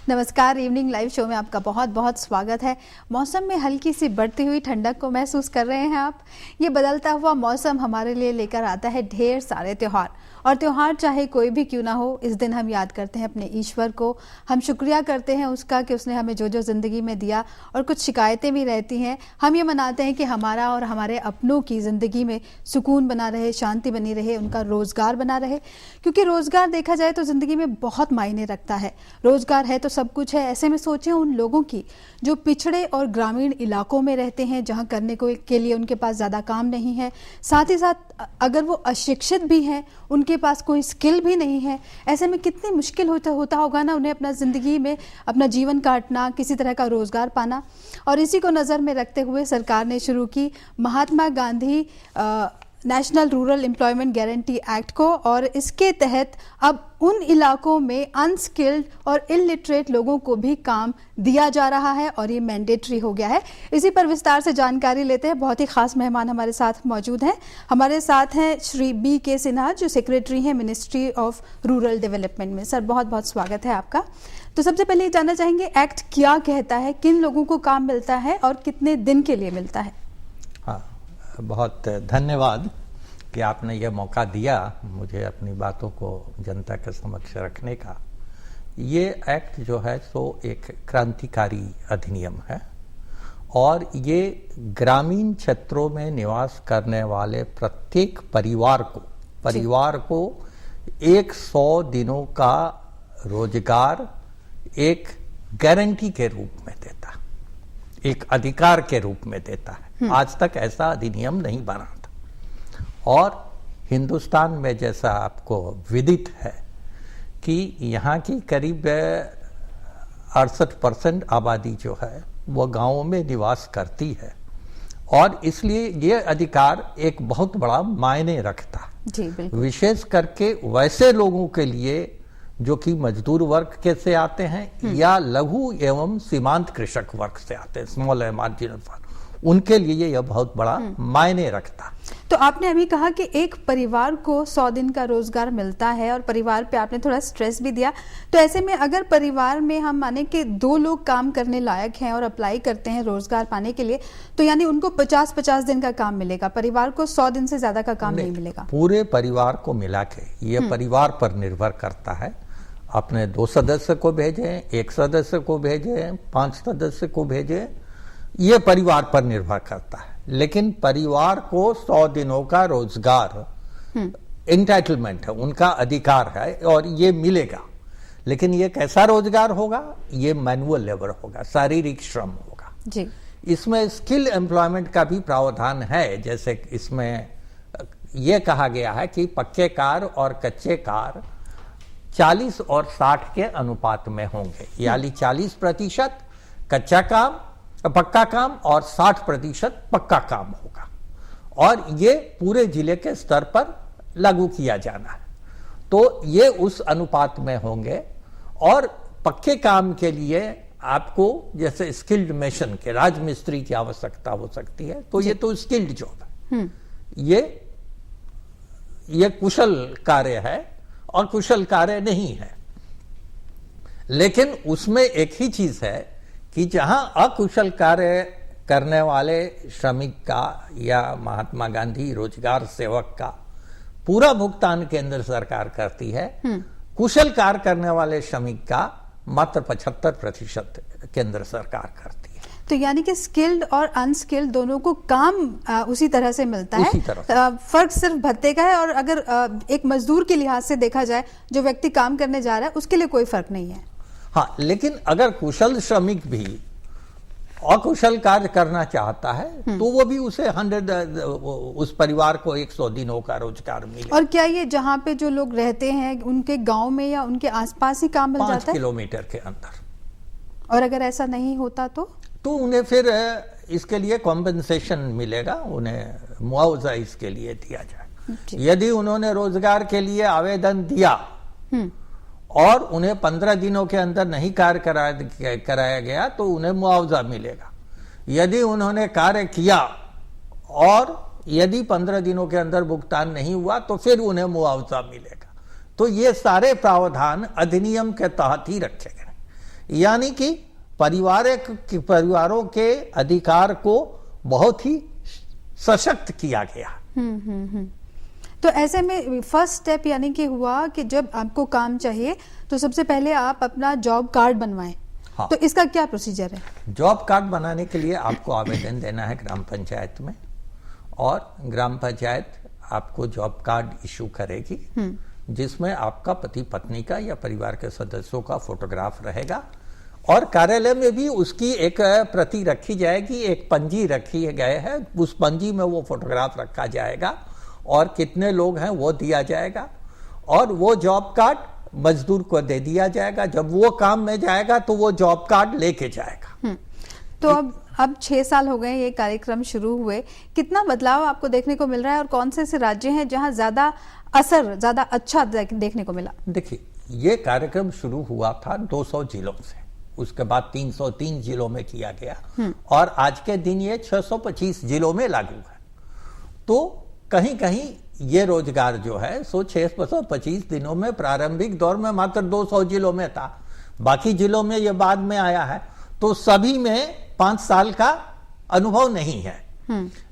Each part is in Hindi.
नमस्कार। इवनिंग लाइव शो में आपका बहुत बहुत स्वागत है। मौसम में हल्की सी बढ़ती हुई ठंडक को महसूस कर रहे हैं आप। ये बदलता हुआ मौसम हमारे लिए लेकर आता है ढेर सारे त्योहार, और त्योहार चाहे कोई भी क्यों ना हो, इस दिन हम याद करते हैं अपने ईश्वर को। हम शुक्रिया करते हैं उसका कि उसने हमें जो जो ज़िंदगी में दिया, और कुछ शिकायतें भी रहती हैं। हम ये मनाते हैं कि हमारा और हमारे अपनों की ज़िंदगी में सुकून बना रहे, शांति बनी रहे, उनका रोज़गार बना रहे, क्योंकि रोज़गार देखा जाए तो ज़िंदगी में बहुत मायने रखता है। रोज़गार है तो सब कुछ है। ऐसे में सोचें उन लोगों की जो पिछड़े और ग्रामीण इलाकों में रहते हैं, जहां करने को के लिए उनके पास ज़्यादा काम नहीं है। साथ ही साथ अगर वो अशिक्षित भी हैं, उनके पास कोई स्किल भी नहीं है, ऐसे में कितनी मुश्किल होता होगा ना उन्हें अपना ज़िंदगी में अपना जीवन काटना, किसी तरह का रोज़गार पाना। और इसी को नज़र में रखते हुए सरकार ने शुरू की Mahatma Gandhi national rural employment guarantee act को, और इसके तहत अब उन इलाकों में अनस्किल्ड और इलिटरेट लोगों को भी काम दिया जा रहा है, और ये मैंडेटरी हो गया है। इसी पर विस्तार से जानकारी लेते हैं। बहुत ही खास मेहमान हमारे साथ मौजूद हैं। हमारे साथ हैं श्री B.K. सिन्हा, जो सेक्रेटरी हैं मिनिस्ट्री ऑफ रूरल डेवलपमेंट में। सर, बहुत बहुत स्वागत है आपका। तो सबसे पहले ये जानना चाहेंगे, एक्ट क्या कहता है, किन लोगों को काम मिलता है और कितने दिन के लिए मिलता है? बहुत धन्यवाद कि आपने ये मौका दिया मुझे अपनी बातों को जनता के समक्ष रखने का। ये एक्ट जो है सो एक क्रांतिकारी अधिनियम है, और ये ग्रामीण क्षेत्रों में निवास करने वाले प्रत्येक परिवार को 100 दिनों का रोजगार एक गारंटी के रूप में देता, एक अधिकार के रूप में देता है। आज तक ऐसा अधिनियम नहीं बना था, और हिंदुस्तान में जैसा आपको विदित है कि यहाँ की करीब 68% आबादी जो है वो गांवों में निवास करती है, और इसलिए ये अधिकार एक बहुत बड़ा मायने रखता है, विशेष करके वैसे लोगों के लिए जो कि मजदूर वर्ग के से आते हैं या लघु एवं सीमांत कृषक वर्ग से आते हैं, स्मॉल एंड मार्जिनल फार्म, उनके लिए यह बहुत बड़ा मायने रखता। तो आपने अभी कहा कि एक परिवार को 100 दिन का रोजगार मिलता है, और परिवार पे आपने थोड़ा स्ट्रेस भी दिया। तो ऐसे में अगर परिवार में हम माने कि 2 लोग काम करने लायक हैं और अप्लाई करते हैं रोजगार पाने के लिए, तो यानी उनको 50-50 दिन का काम मिलेगा, परिवार को 100 दिन से ज्यादा का काम नहीं मिलेगा। पूरे परिवार को मिला के ये परिवार पर निर्भर करता है। अपने 2 सदस्य को भेजें, 1 सदस्य को भेजें, 5 सदस्य को भेजें, ये परिवार पर निर्भर करता है। लेकिन परिवार को 100 दिनों का रोजगार एंटाइटलमेंट है, उनका अधिकार है, और ये मिलेगा। लेकिन ये कैसा रोजगार होगा? ये मैनुअल लेबर होगा, शारीरिक श्रम होगा जी। इसमें स्किल एम्प्लॉयमेंट का भी प्रावधान है। जैसे इसमें यह कहा गया है कि पक्के कार और कच्चे कार 40 और 60 के अनुपात में होंगे, यानी 40% कच्चा काम, पक्का काम, और 60% पक्का काम होगा, और ये पूरे जिले के स्तर पर लागू किया जाना है। तो ये उस अनुपात में होंगे, और पक्के काम के लिए आपको जैसे स्किल्ड मेशन के राजमिस्त्री की आवश्यकता हो सकती है, तो ये तो स्किल्ड जॉब है, ये कुशल कार्य है, और कुशल कार्य नहीं है। लेकिन उसमें एक ही चीज है कि जहां अकुशल कार्य करने वाले श्रमिक का या महात्मा गांधी रोजगार सेवक का पूरा भुगतान केंद्र सरकार करती है, कुशल कार्य करने वाले श्रमिक का मात्र 75% केंद्र सरकार करती है। तो यानी कि स्किल्ड और अनस्किल्ड दोनों को काम उसी तरह से मिलता है। फर्क सिर्फ भत्ते का है, और अगर एक मजदूर के लिहाज से देखा जाए, जो व्यक्ति काम करने जा रहा है, उसके लिए कोई फर्क नहीं है। हाँ, लेकिन अगर कुशल श्रमिक भी अकुशल कार्य करना चाहता है, तो वो भी उसे 100 उस परिवार को 100 दिनों का रोजगार मिले। और क्या ये जहाँ पे जो लोग रहते हैं उनके गांव में या उनके आसपास ही काम मिल जाता है? 5 किलोमीटर के अंदर। और अगर ऐसा नहीं होता तो उन्हें फिर इसके लिए कॉम्पेंसेशन मिलेगा, उन्हें मुआवजा इसके लिए दिया जाए। यदि उन्होंने रोजगार के लिए आवेदन दिया और उन्हें 15 दिनों के अंदर नहीं कार्य कराया गया, तो उन्हें मुआवजा मिलेगा। यदि उन्होंने कार्य किया और यदि 15 दिनों के अंदर भुगतान नहीं हुआ, तो फिर उन्हें मुआवजा मिलेगा। तो ये सारे प्रावधान अधिनियम के तहत ही रखे गए। यानी कि परिवारों के अधिकार को बहुत ही सशक्त किया गया। तो ऐसे में फर्स्ट स्टेप यानी कि हुआ कि जब आपको काम चाहिए तो सबसे पहले आप अपना जॉब कार्ड बनवाएं। हाँ। तो इसका क्या प्रोसीजर है? जॉब कार्ड बनाने के लिए आपको आवेदन देना है ग्राम पंचायत में, और ग्राम पंचायत आपको जॉब कार्ड इशू करेगी, जिसमें आपका पति पत्नी का या परिवार के सदस्यों का फोटोग्राफ रहेगा, और कार्यालय में भी उसकी एक प्रति रखी जाएगी, एक पंजी रखी गए है, उस पंजी में वो फोटोग्राफ रखा जाएगा और कितने लोग हैं वो दिया जाएगा, और वो जॉब कार्ड मजदूर को दे दिया जाएगा। जब वो काम में जाएगा तो वो जॉब कार्ड लेके जाएगा। तो अब 6 साल हो गए ये कार्यक्रम शुरू हुए, कितना बदलाव आपको देखने को मिल रहा है और कौन से ऐसे राज्य हैं जहां ज्यादा अच्छा देखने को मिला? देखिए, ये कार्यक्रम शुरू हुआ था 200 जिलों से, उसके बाद 303 जिलों में किया गया, और आज के दिन ये 625 जिलों में लागू है। तो कहीं कहीं ये रोजगार जो है सो 625 दिनों में प्रारंभिक दौर में मात्र 200 जिलों में था, बाकी जिलों में ये बाद में आया है, तो सभी में 5 साल का अनुभव नहीं है।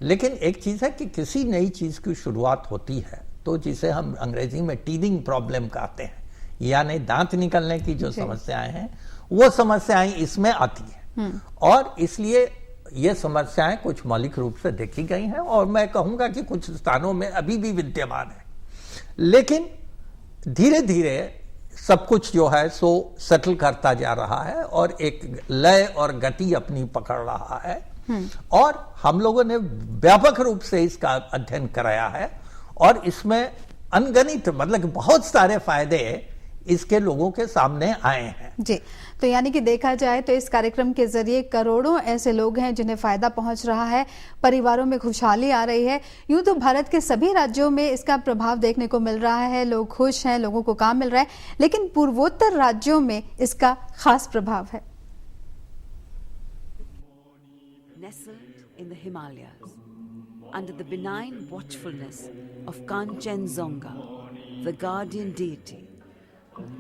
लेकिन एक चीज है कि किसी नई चीज की शुरुआत होती है तो जिसे हम अंग्रेजी में टीदिंग प्रॉब्लम कहते हैं, यानी दांत निकलने की जो समस्याएं हैं वो समस्याएं इसमें आती हैं, और इसलिए ये समस्याएं कुछ मौलिक रूप से देखी गई हैं, और मैं कहूंगा कि कुछ स्थानों में अभी भी विद्यमान है। लेकिन धीरे धीरे सब कुछ जो है सो सेटल करता जा रहा है और एक लय और गति अपनी पकड़ रहा है, और हम लोगों ने व्यापक रूप से इसका अध्ययन कराया है, और इसमें अनगणित मतलब बहुत सारे फायदे इसके लोगों के सामने आए हैं। जी, तो यानी कि देखा जाए तो इस कार्यक्रम के जरिए करोड़ों ऐसे लोग हैं जिन्हें फायदा पहुंच रहा है, परिवारों में खुशहाली आ रही है। यूं तो भारत के सभी राज्यों में इसका प्रभाव देखने को मिल रहा है, लोग खुश हैं, लोगों को काम मिल रहा है, लेकिन पूर्वोत्तर राज्यों में इसका खास प्रभाव है। Nestled in the Himalayas, under the benign watchfulness of Kanchenjunga, the guardian deity,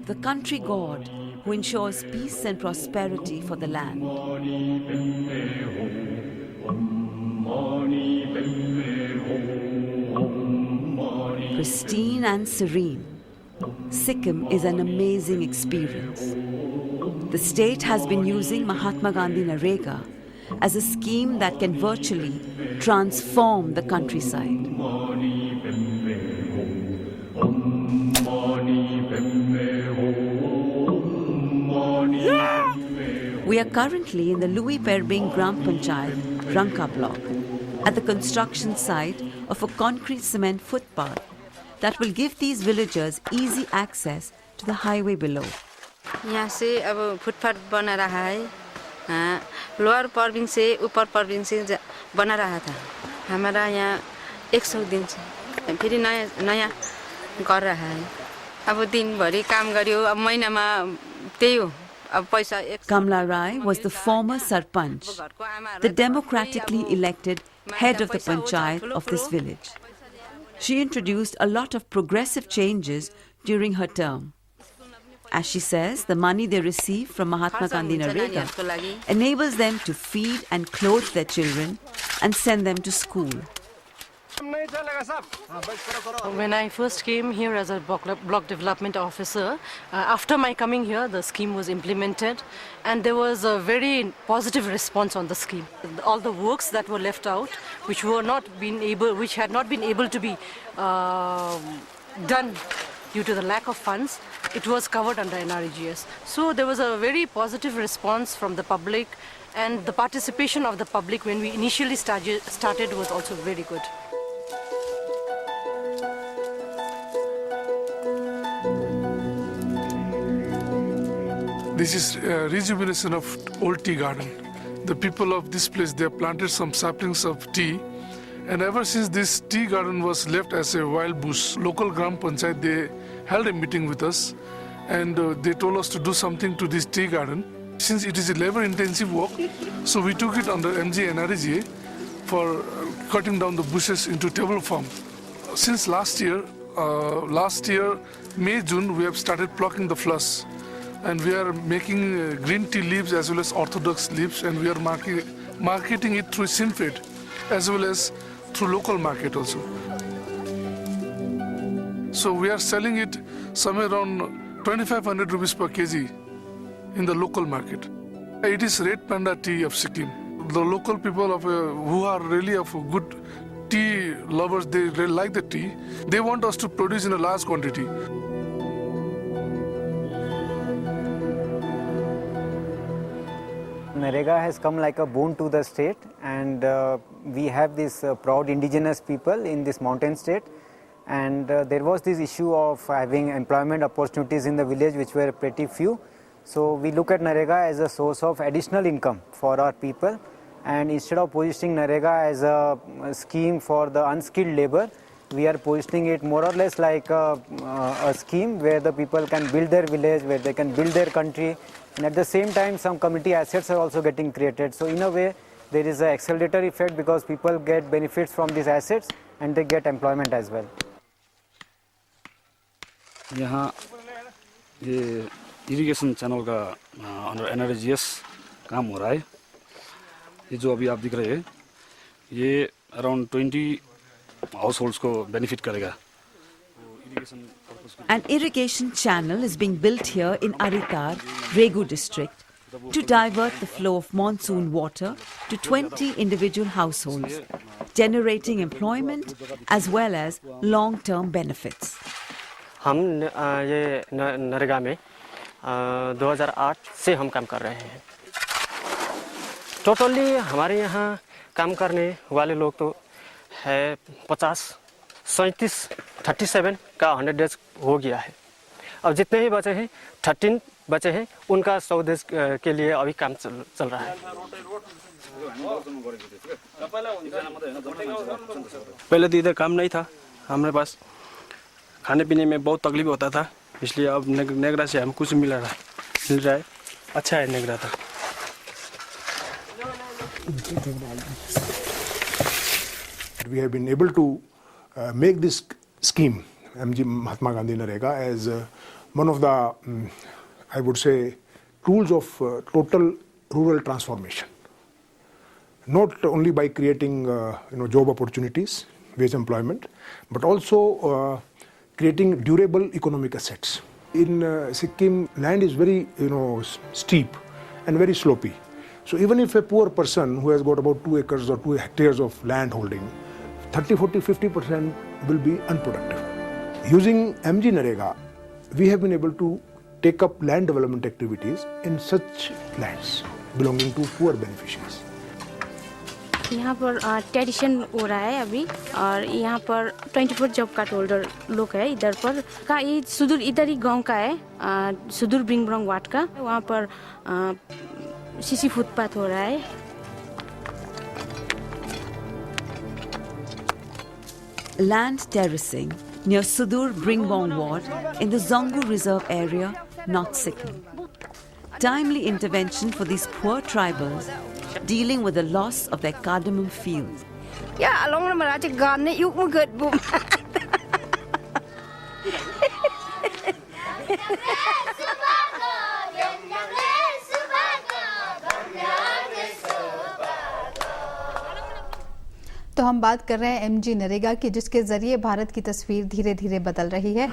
the country god who ensures peace and prosperity for the land. Pristine and serene, Sikkim is an amazing experience. The state has been using Mahatma Gandhi Narega as a scheme that can virtually transform the countryside. We are currently in the Louis Perbing Gram Panchayat, Ranka block, at the construction site of a concrete cement footpath that will give these villagers easy access to the highway below. यहाँ से अब फुटपाथ बना रहा है, लोअर परबिन से ऊपर परबिन से बना रहा था। हमारा यहाँ 100 दिन से फिर नया कर रहा है। अब दिन भरी काम गर्यो, अब महीनामा त्यही हो। Kamla Rai was the former Sarpanch, the democratically elected head of the panchayat of this village. She introduced a lot of progressive changes during her term. As she says, the money they receive from Mahatma Gandhi Narega enables them to feed and clothe their children and send them to school. When I first came here as a block development officer, after my coming here, the scheme was implemented, and there was a very positive response on the scheme. All the works that were left out, which had not been able to be done due to the lack of funds, it was covered under NREGS. So there was a very positive response from the public, and the participation of the public when we initially started was also very good. This is a rejuvenation of old tea garden. The people of this place, they have planted some saplings of tea, and ever since this tea garden was left as a wild bush, local Gram Panchayat, they held a meeting with us, and they told us to do something to this tea garden. Since it is a labor-intensive work, so we took it under MG NREGA for cutting down the bushes into table form. Since last year, May, June, we have started plucking the flush. and we are making green tea leaves as well as orthodox leaves, and we are marketing it through Sinfed as well as through local market also. So we are selling it somewhere around 2500 rupees per kg in the local market. It is Red Panda tea of Sikkim. The local people who are really of good tea lovers, they really like the tea. They want us to produce in a large quantity. NREGA has come like a boon to the state, and we have these proud indigenous people in this mountain state, and there was this issue of having employment opportunities in the village which were pretty few. So we look at NREGA as a source of additional income for our people, and instead of positioning NREGA as a scheme for the unskilled labor, we are positioning it more or less like a scheme where the people can build their village, where they can build their country, and at the same time some community assets are also getting created. So in a way there is an accelerator effect because people get benefits from these assets and they get employment as well. यहाँ ये इरिगेशन चैनल का अंडर NRGS काम हो रहा है. ये जो अभी आप दिख रहे हैं ये अराउंड 20 हाउस होल्ड्स को बेनिफिट करेगा. An irrigation channel is being built here in Aritar, Regu district, to divert the flow of monsoon water to 20 individual households, generating employment as well as long-term benefits. हम ये नरेगा में 2008 से हम काम कर रहे हैं. टोटली हमारे यहाँ काम करने वाले लोग तो है 37 का 100 डेज हो गया है. अब जितने ही बचे हैं 13 बचे हैं, उनका 100 डेज के लिए अभी काम चल रहा है. पहले तो इधर काम नहीं था हमारे पास, खाने पीने में बहुत तकलीफ होता था, इसलिए अब नेगरा से हम कुछ मिल रहा है. अच्छा है नेगरा था. We have been able to make this scheme, MG Mahatma Gandhi NREGA, as one of the, I would say, tools of total rural transformation. Not only by creating job opportunities, wage employment, but also creating durable economic assets. In Sikkim, land is very steep and very slopey. So even if a poor person who has got about 2 acres or 2 hectares of land holding, 30, 40, 50% will be unproductive. Using MG NREGA, we have been able to take up land development activities in such lands belonging to poor beneficiaries. यहाँ पर ट्रेडिशन हो रहा है अभी, और यहाँ पर 24 जॉब कार्ड होल्डर लोग है इधर पर का. ये सुदूर इधर ही गांव का है, सुदूर ब्रिंगब्रंग वार्ड का. वहाँ पर सीसी फुटपाथ हो रहा है. Land terracing near Sudur Bringbong Ward in the Zongu Reserve area, North Sikkim. Timely intervention for these poor tribals dealing with the loss of their cardamom fields. Yeah, along with my garden, you will get boom. तो हम बात कर रहे हैं एमजी नरेगा की, जिसके जरिए भारत की तस्वीर धीरे धीरे बदल रही है.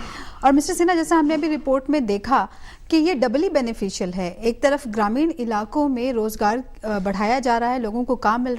और मिस्टर सिन्हा, जैसा हमने अभी रिपोर्ट में देखा कि ये डबली बेनिफिशियल है. एक तरफ ग्रामीण इलाकों में रोजगार बढ़ाया जा रहा है, लोगों को काम मिल